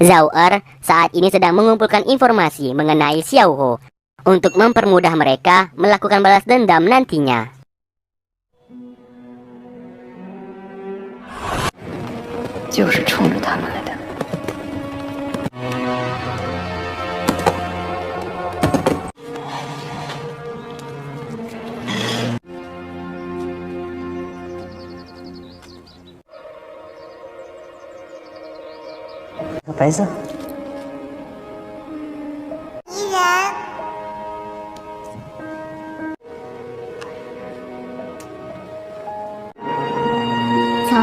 Zhao Er saat ini sedang mengumpulkan informasi mengenai Xiao Ho untuk mempermudah mereka melakukan balas dendam nantinya. 就是冲着他们来的。白色。敌人，走。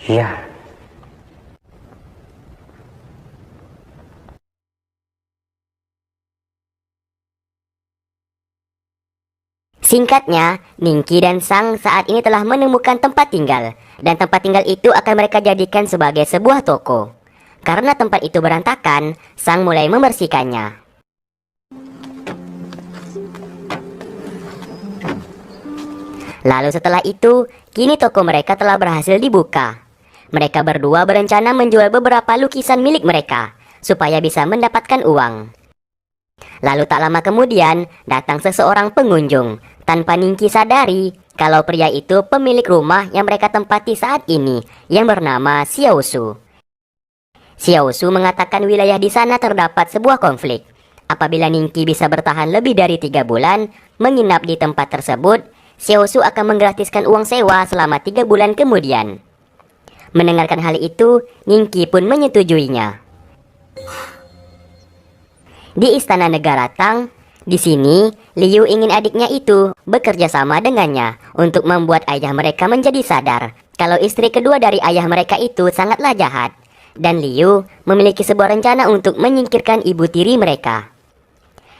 鱼儿， Singkatnya, Ningki dan Sang saat ini telah menemukan tempat tinggal, dan tempat tinggal itu akan mereka jadikan sebagai sebuah toko. Karena tempat itu berantakan, Sang mulai membersihkannya. Lalu setelah itu, kini toko mereka telah berhasil dibuka. Mereka berdua berencana menjual beberapa lukisan milik mereka, supaya bisa mendapatkan uang. Lalu tak lama kemudian, datang seseorang pengunjung. Tanpa Ningki sadari kalau pria itu pemilik rumah yang mereka tempati saat ini, yang bernama Xiao Su. Xiao Su mengatakan wilayah di sana terdapat sebuah konflik. Apabila Ningki bisa bertahan lebih dari 3 bulan menginap di tempat tersebut, Xiao Su akan menggratiskan uang sewa selama 3 bulan kemudian. Mendengarkan hal itu, Ningki pun menyetujuinya. Di istana negara Tang, di sini Liu ingin adiknya itu bekerja sama dengannya untuk membuat ayah mereka menjadi sadar kalau istri kedua dari ayah mereka itu sangatlah jahat. Dan Liu memiliki sebuah rencana untuk menyingkirkan ibu tiri mereka.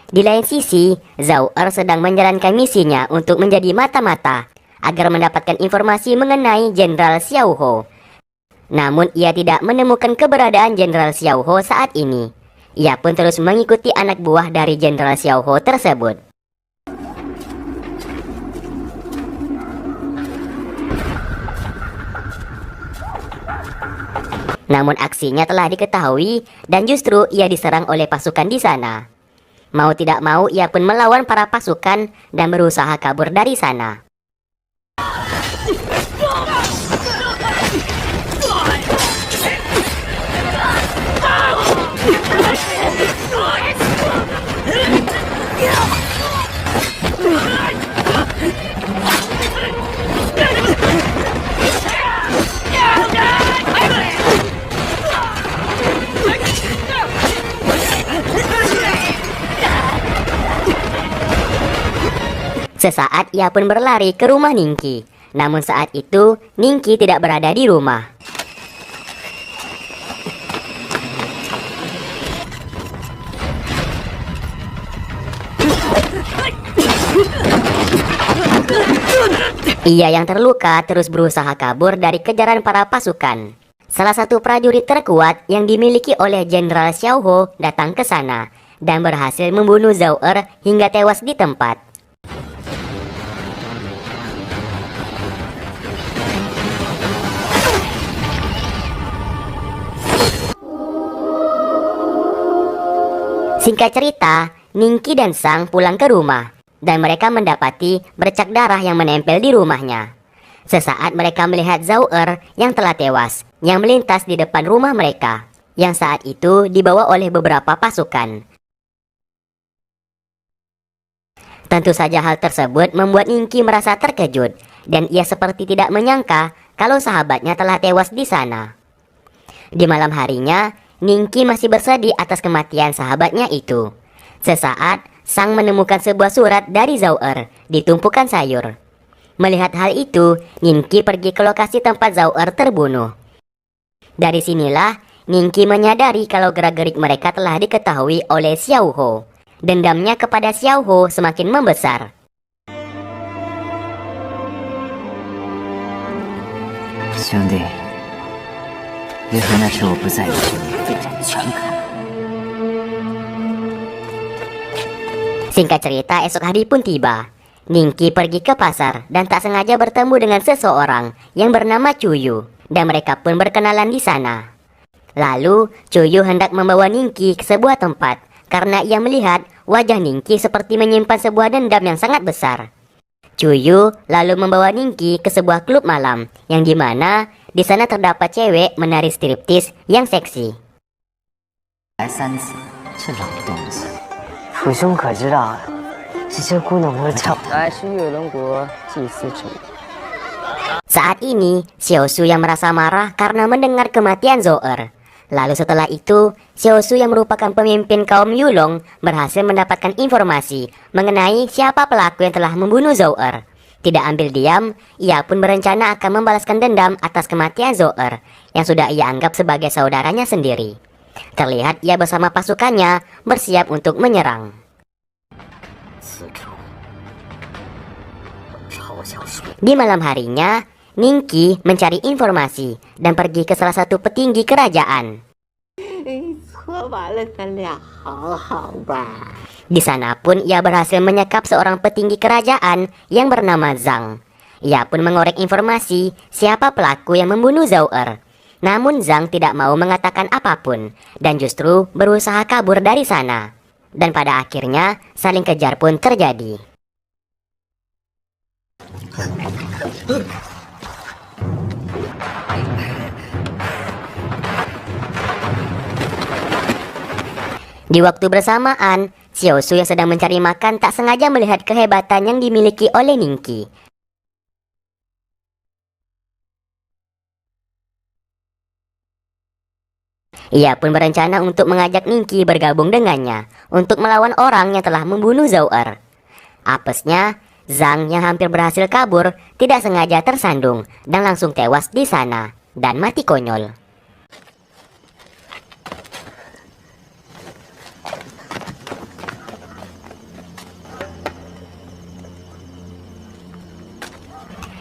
Di lain sisi, Zhao Er sedang menjalankan misinya untuk menjadi mata-mata agar mendapatkan informasi mengenai Jenderal Xiao Ho. Namun ia tidak menemukan keberadaan Jenderal Xiao Ho saat ini. Ia pun terus mengikuti anak buah dari Jenderal Xiao Ho tersebut. Namun aksinya telah diketahui dan justru ia diserang oleh pasukan di sana. Mau tidak mau ia pun melawan para pasukan dan berusaha kabur dari sana. Sesaat ia pun berlari ke rumah Ningki. Namun saat itu Ningki tidak berada di rumah. Ia yang terluka terus berusaha kabur dari kejaran para pasukan. Salah satu prajurit terkuat yang dimiliki oleh Jenderal Xiao Ho datang ke sana dan berhasil membunuh Zhao Er hingga tewas di tempat. Singkat cerita, Ningki dan Sang pulang ke rumah, dan mereka mendapati bercak darah yang menempel di rumahnya. Sesaat mereka melihat Zhao Er yang telah tewas, yang melintas di depan rumah mereka, yang saat itu dibawa oleh beberapa pasukan. Tentu saja hal tersebut membuat Ningki merasa terkejut, dan ia seperti tidak menyangka kalau sahabatnya telah tewas di sana. Di malam harinya, Ningki masih bersedih atas kematian sahabatnya itu. Sesaat, Sang menemukan sebuah surat dari Zhao Er di tumpukan sayur. Melihat hal itu, Ningki pergi ke lokasi tempat Zhao Er terbunuh. Dari sinilah, Ningki menyadari kalau gerak-gerik mereka telah diketahui oleh Xiao Ho. Dendamnya kepada Xiao Ho semakin membesar. 兄弟，为何那时我不在，你就非常的强悍？ Singkat cerita, esok hari pun tiba. Ningki pergi ke pasar dan tak sengaja bertemu dengan seseorang yang bernama Cuyu, dan mereka pun berkenalan di sana. Lalu, Cuyu hendak membawa Ningki ke sebuah tempat karena ia melihat wajah Ningki seperti menyimpan sebuah dendam yang sangat besar. Cuyu lalu membawa Ningki ke sebuah klub malam yang dimana di sana terdapat cewek menari striptis yang seksi. 来3次，这老东西。父兄可知道，这姑娘我找来是月龙国祭司之女。 Saat ini, Xiaosu yang merasa marah karena mendengar kematian Zou'er. Lalu setelah itu, Xiaosu yang merupakan pemimpin kaum Yulong berhasil mendapatkan informasi mengenai siapa pelaku yang telah membunuh Zou'er. Tidak ambil diam, ia pun berencana akan membalaskan dendam atas kematian Zou'er yang sudah ia anggap sebagai saudaranya sendiri. Terlihat ia bersama pasukannya bersiap untuk menyerang. Di malam harinya, Ningki mencari informasi dan pergi ke salah satu petinggi kerajaan. Di sana pun ia berhasil menyekap seorang petinggi kerajaan yang bernama Zhang. Ia pun mengorek informasi siapa pelaku yang membunuh Zou'er. Namun Zhang tidak mau mengatakan apapun dan justru berusaha kabur dari sana. Dan pada akhirnya saling kejar pun terjadi. Di waktu bersamaan, Xiaosu yang sedang mencari makan tak sengaja melihat kehebatan yang dimiliki oleh Ningki. Ia pun berencana untuk mengajak Ningki bergabung dengannya untuk melawan orang yang telah membunuh Zou'er. Apesnya, Zhang yang hampir berhasil kabur tidak sengaja tersandung dan langsung tewas di sana dan mati konyol.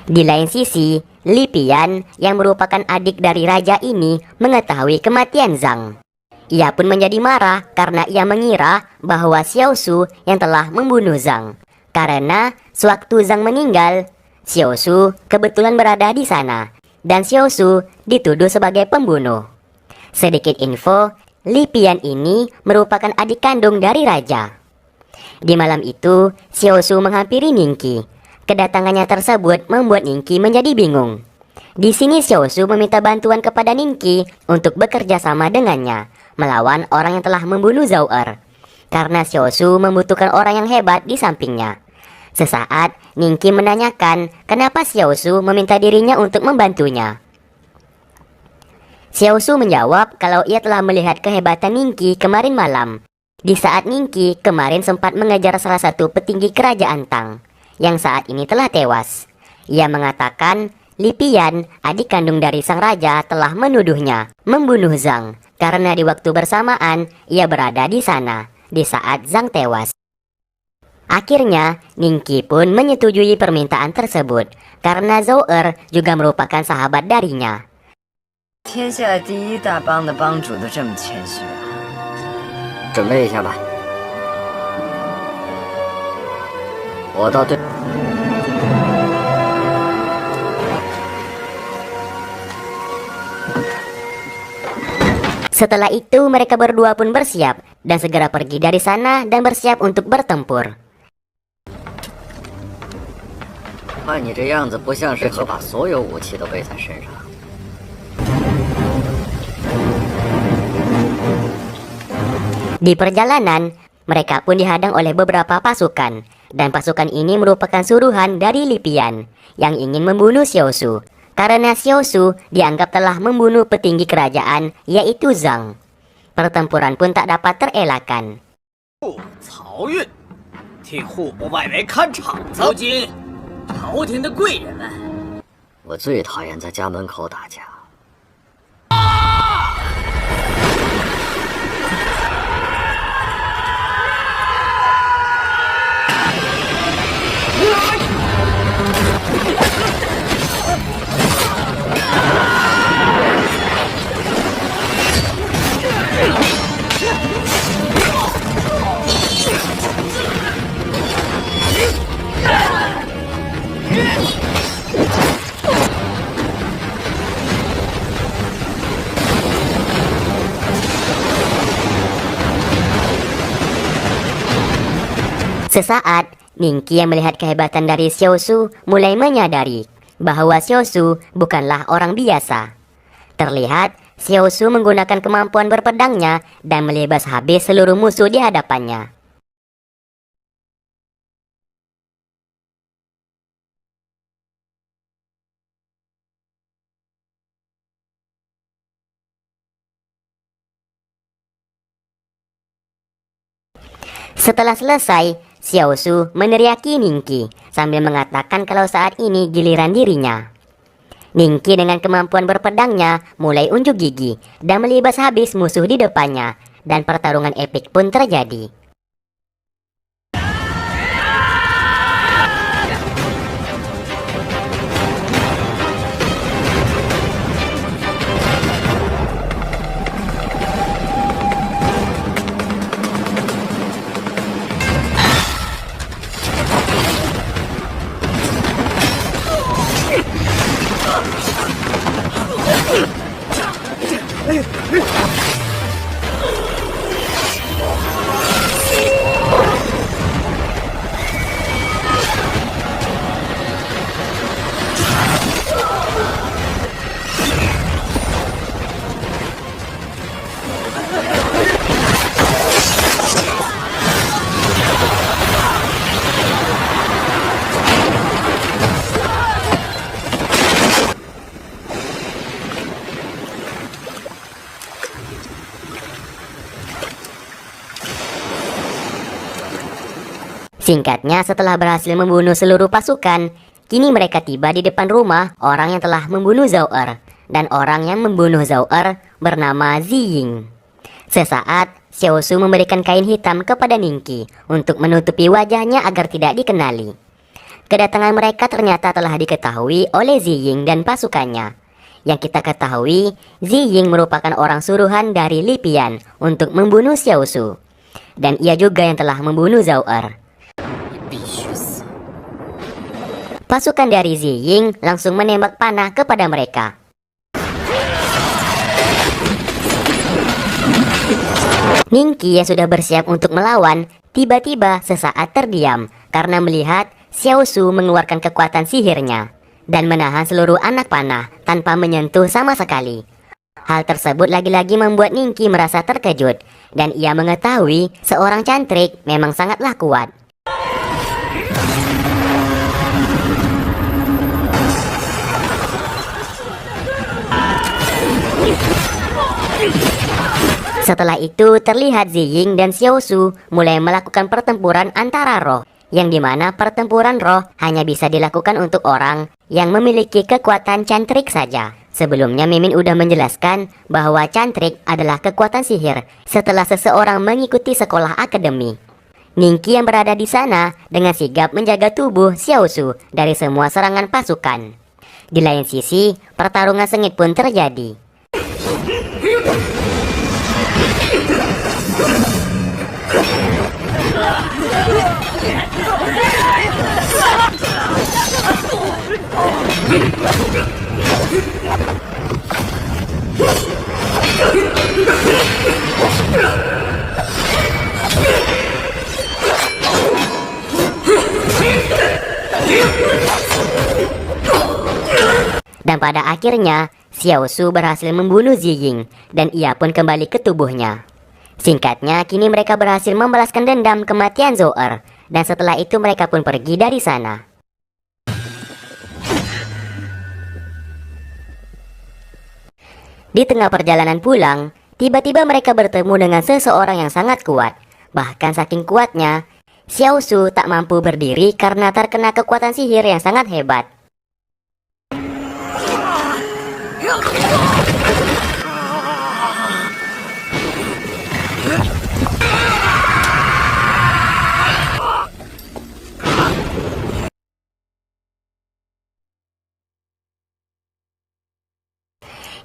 Di lain sisi, Li Pian yang merupakan adik dari raja ini mengetahui kematian Zhang. Ia pun menjadi marah karena ia mengira bahwa Xiaosu yang telah membunuh Zhang. Karena sewaktu Zhang meninggal, Xiaosu kebetulan berada di sana dan Xiaosu dituduh sebagai pembunuh. Sedikit info, Li Pian ini merupakan adik kandung dari raja. Di malam itu, Xiaosu menghampiri Ningki. Kedatangannya tersebut membuat Ningki menjadi bingung. Di sini Xiaosu meminta bantuan kepada Ningki untuk bekerja sama dengannya melawan orang yang telah membunuh Zou'er. Karena Xiaosu membutuhkan orang yang hebat di sampingnya. Sesaat, Ningki menanyakan kenapa Xiaosu meminta dirinya untuk membantunya. Xiaosu menjawab kalau ia telah melihat kehebatan Ningki kemarin malam. Di saat Ningki kemarin sempat mengejar salah satu petinggi kerajaan Tang yang saat ini telah tewas. Ia mengatakan Li Pian, adik kandung dari sang raja, telah menuduhnya membunuh Zhang karena di waktu bersamaan ia berada di sana di saat Zhang tewas. Akhirnya, Ningki pun menyetujui permintaan tersebut karena Zou'er juga merupakan sahabat darinya. 天下第一大帮的帮主都这么谦虚啊！准备一下吧，我到对。 Setelah itu mereka berdua pun bersiap dan segera pergi dari sana dan bersiap untuk bertempur. 看你这样子，不像是把所有武器都背在身上。 Di perjalanan, mereka pun dihadang oleh beberapa pasukan, dan pasukan ini merupakan suruhan dari Li Pian yang ingin membunuh Xiaosu, karena Xiaosu dianggap telah membunuh petinggi kerajaan, yaitu Zhang. Pertempuran pun tak dapat terelakkan. 漕运替户部外围看场子。如今，朝廷的贵人们，我最讨厌在家门口打架。 这 Sesaat, Ningki yang melihat kehebatan dari Xiaosu mulai menyadari bahwa Xiaosu bukanlah orang biasa. Terlihat, Xiaosu menggunakan kemampuan berpedangnya dan melibas habis seluruh musuh di hadapannya. Setelah selesai, Xiaosu meneriaki Ningki sambil mengatakan kalau saat ini giliran dirinya. Ningki dengan kemampuan berpedangnya mulai unjuk gigi dan melibas habis musuh di depannya, dan pertarungan epik pun terjadi. Singkatnya, setelah berhasil membunuh seluruh pasukan, kini mereka tiba di depan rumah orang yang telah membunuh Zhao Er, dan orang yang membunuh Zhao Er bernama Ziying. Sesaat, Xiaosu memberikan kain hitam kepada Ningki untuk menutupi wajahnya agar tidak dikenali. Kedatangan mereka ternyata telah diketahui oleh Ziying dan pasukannya. Yang kita ketahui, Ziying merupakan orang suruhan dari Li Pian untuk membunuh Xiaosu, dan ia juga yang telah membunuh Zhao Er. Pasukan dari Ziying langsung menembak panah kepada mereka. Ningki yang sudah bersiap untuk melawan, tiba-tiba sesaat terdiam karena melihat Xiaosu mengeluarkan kekuatan sihirnya dan menahan seluruh anak panah tanpa menyentuh sama sekali. Hal tersebut lagi-lagi membuat Ningki merasa terkejut, dan ia mengetahui seorang cantrik memang sangatlah kuat. Setelah itu terlihat Ziying dan Xiaosu mulai melakukan pertempuran antara roh, yang dimana pertempuran roh hanya bisa dilakukan untuk orang yang memiliki kekuatan cantrik saja. Sebelumnya Mimin udah menjelaskan bahwa cantrik adalah kekuatan sihir setelah seseorang mengikuti sekolah akademi. Ningki yang berada di sana dengan sigap menjaga tubuh Xiaosu dari semua serangan pasukan. Di lain sisi, pertarungan sengit pun terjadi. Dan pada akhirnya, Xiaosu berhasil membunuh Ziying, dan ia pun kembali ke tubuhnya. Singkatnya, kini mereka berhasil membalaskan dendam kematian Zhao Er, dan setelah itu mereka pun pergi dari sana. Di tengah perjalanan pulang, tiba-tiba mereka bertemu dengan seseorang yang sangat kuat. Bahkan saking kuatnya, Xiaosu tak mampu berdiri karena terkena kekuatan sihir yang sangat hebat.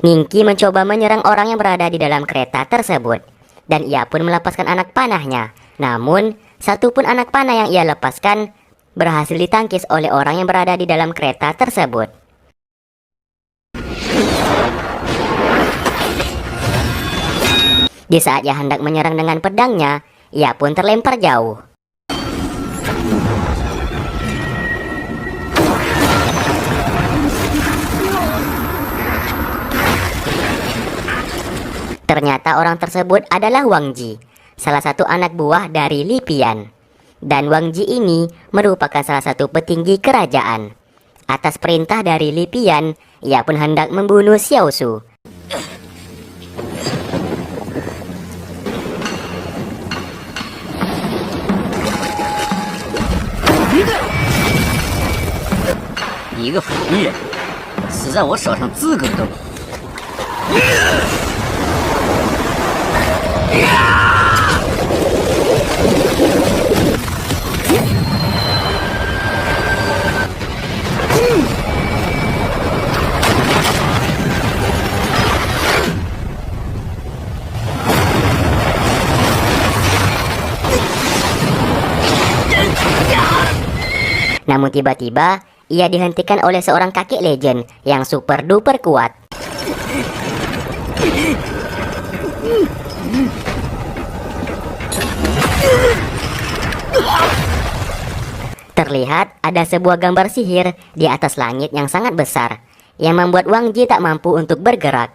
Ningki mencoba menyerang orang yang berada di dalam kereta tersebut, dan ia pun melepaskan anak panahnya. Namun, satupun anak panah yang ia lepaskan berhasil ditangkis oleh orang yang berada di dalam kereta tersebut. Di saat ia hendak menyerang dengan pedangnya, ia pun terlempar jauh. Ternyata orang tersebut adalah Wang Ji, salah satu anak buah dari Li Pian. Dan Wang Ji ini merupakan salah satu petinggi kerajaan. Atas perintah dari Li Pian, ia pun hendak membunuh Xiao Su. 你一个凡人，死在我手上资格都没有。Namun tiba-tiba, ia dihentikan oleh seorang kakek legend yang super duper kuat. Terlihat ada sebuah gambar sihir di atas langit yang sangat besar, yang membuat Wang Ji tak mampu untuk bergerak.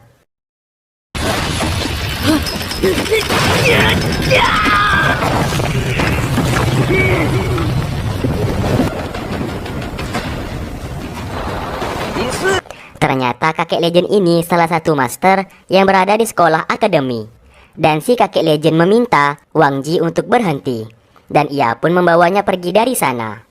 Ternyata kakek legend ini salah satu master yang berada di sekolah akademi. Dan si kakek legend meminta Wang Ji untuk berhenti. Dan ia pun membawanya pergi dari sana.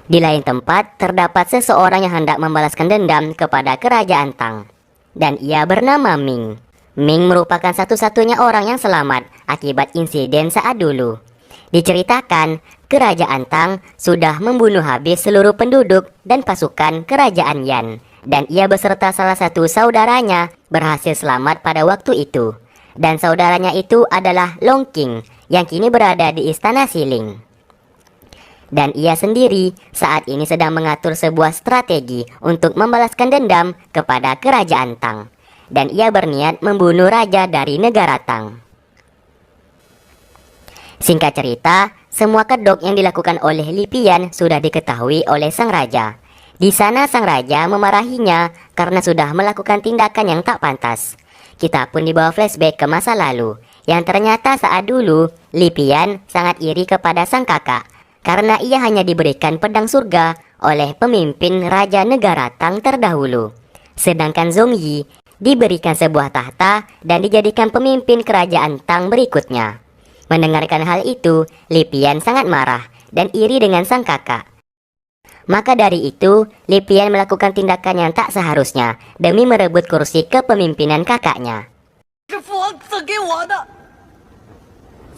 Di lain tempat, terdapat seseorang yang hendak membalaskan dendam kepada kerajaan Tang. Dan ia bernama Ming. Ming merupakan satu-satunya orang yang selamat akibat insiden saat dulu. Diceritakan, kerajaan Tang sudah membunuh habis seluruh penduduk dan pasukan kerajaan Yan. Dan ia beserta salah satu saudaranya berhasil selamat pada waktu itu. Dan saudaranya itu adalah Long Qing yang kini berada di Istana Siling. Dan ia sendiri saat ini sedang mengatur sebuah strategi untuk membalaskan dendam kepada kerajaan Tang. Dan ia berniat membunuh raja dari negara Tang. Singkat cerita, semua kedok yang dilakukan oleh Li Pian sudah diketahui oleh sang raja. Di sana sang raja memarahinya karena sudah melakukan tindakan yang tak pantas. Kita pun dibawa flashback ke masa lalu, yang ternyata saat dulu Li Pian sangat iri kepada sang kakak karena ia hanya diberikan pedang surga oleh pemimpin raja negara Tang terdahulu. Sedangkan Zhong Yi diberikan sebuah tahta dan dijadikan pemimpin kerajaan Tang berikutnya. Mendengarkan hal itu, Li Pian sangat marah dan iri dengan sang kakak. Maka dari itu, Li Pian melakukan tindakan yang tak seharusnya demi merebut kursi kepemimpinan kakaknya. 是父王赐给我的。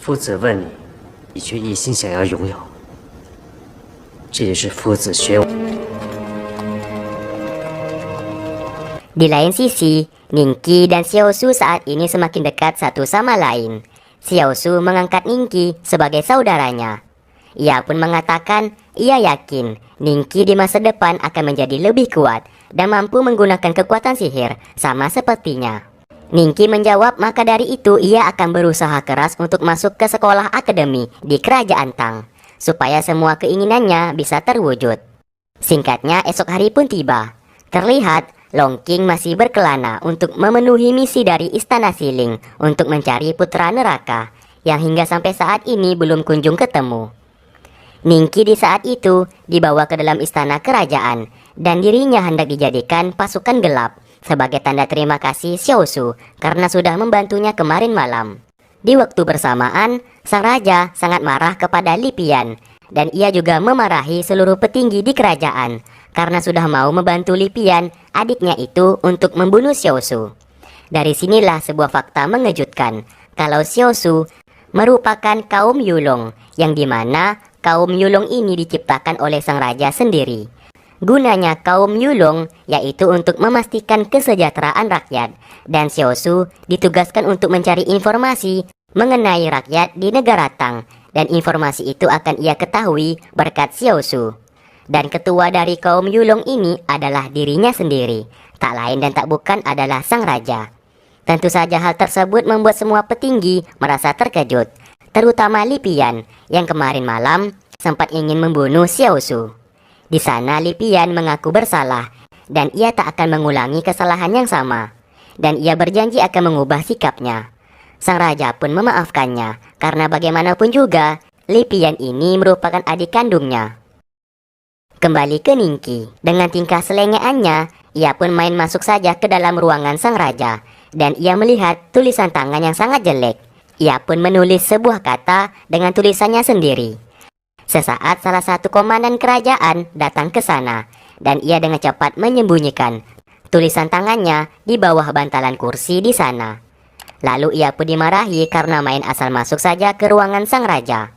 夫子问你，你却一心想要拥有，这也是夫子学我。 Di lain sisi, Ningqi dan Xiao Su saat ini semakin dekat satu sama lain. Xiao Su mengangkat Ningqi sebagai saudaranya. Ia pun mengatakan ia yakin Ningqi di masa depan akan menjadi lebih kuat dan mampu menggunakan kekuatan sihir sama sepertinya. Ningqi menjawab maka dari itu ia akan berusaha keras untuk masuk ke sekolah akademi di kerajaan Tang, supaya semua keinginannya bisa terwujud. Singkatnya, esok hari pun tiba. Terlihat Long Qing masih berkelana untuk memenuhi misi dari Istana Siling untuk mencari putra neraka yang hingga sampai saat ini belum kunjung ketemu. Ningqi di saat itu dibawa ke dalam istana kerajaan dan dirinya hendak dijadikan pasukan gelap sebagai tanda terima kasih Xiao Su karena sudah membantunya kemarin malam. Di waktu bersamaan, sang raja sangat marah kepada Li Pian dan ia juga memarahi seluruh petinggi di kerajaan karena sudah mau membantu Li Pian, adiknya itu, untuk membunuh Xiao Su. Dari sinilah sebuah fakta mengejutkan kalau Xiao Su merupakan kaum Yulong, yang dimana kaum Yulong ini diciptakan oleh sang raja sendiri. Gunanya kaum Yulong yaitu untuk memastikan kesejahteraan rakyat, dan Xiao Su ditugaskan untuk mencari informasi mengenai rakyat di negara Tang, dan informasi itu akan ia ketahui berkat Xiao Su. Dan ketua dari kaum Yulong ini adalah dirinya sendiri, tak lain dan tak bukan adalah sang raja. Tentu saja hal tersebut membuat semua petinggi merasa terkejut, terutama Li Pian yang kemarin malam sempat ingin membunuh Xiao Su. Di sana Li Pian mengaku bersalah dan ia tak akan mengulangi kesalahan yang sama. Dan ia berjanji akan mengubah sikapnya. Sang raja pun memaafkannya karena bagaimanapun juga Li Pian ini merupakan adik kandungnya. Kembali ke Ningqi, dengan tingkah selengeannya, ia pun main masuk saja ke dalam ruangan sang raja dan ia melihat tulisan tangan yang sangat jelek. Ia pun menulis sebuah kata dengan tulisannya sendiri. Sesaat salah satu komandan kerajaan datang ke sana dan ia dengan cepat menyembunyikan tulisan tangannya di bawah bantalan kursi di sana. Lalu ia pun dimarahi karena main asal masuk saja ke ruangan sang raja.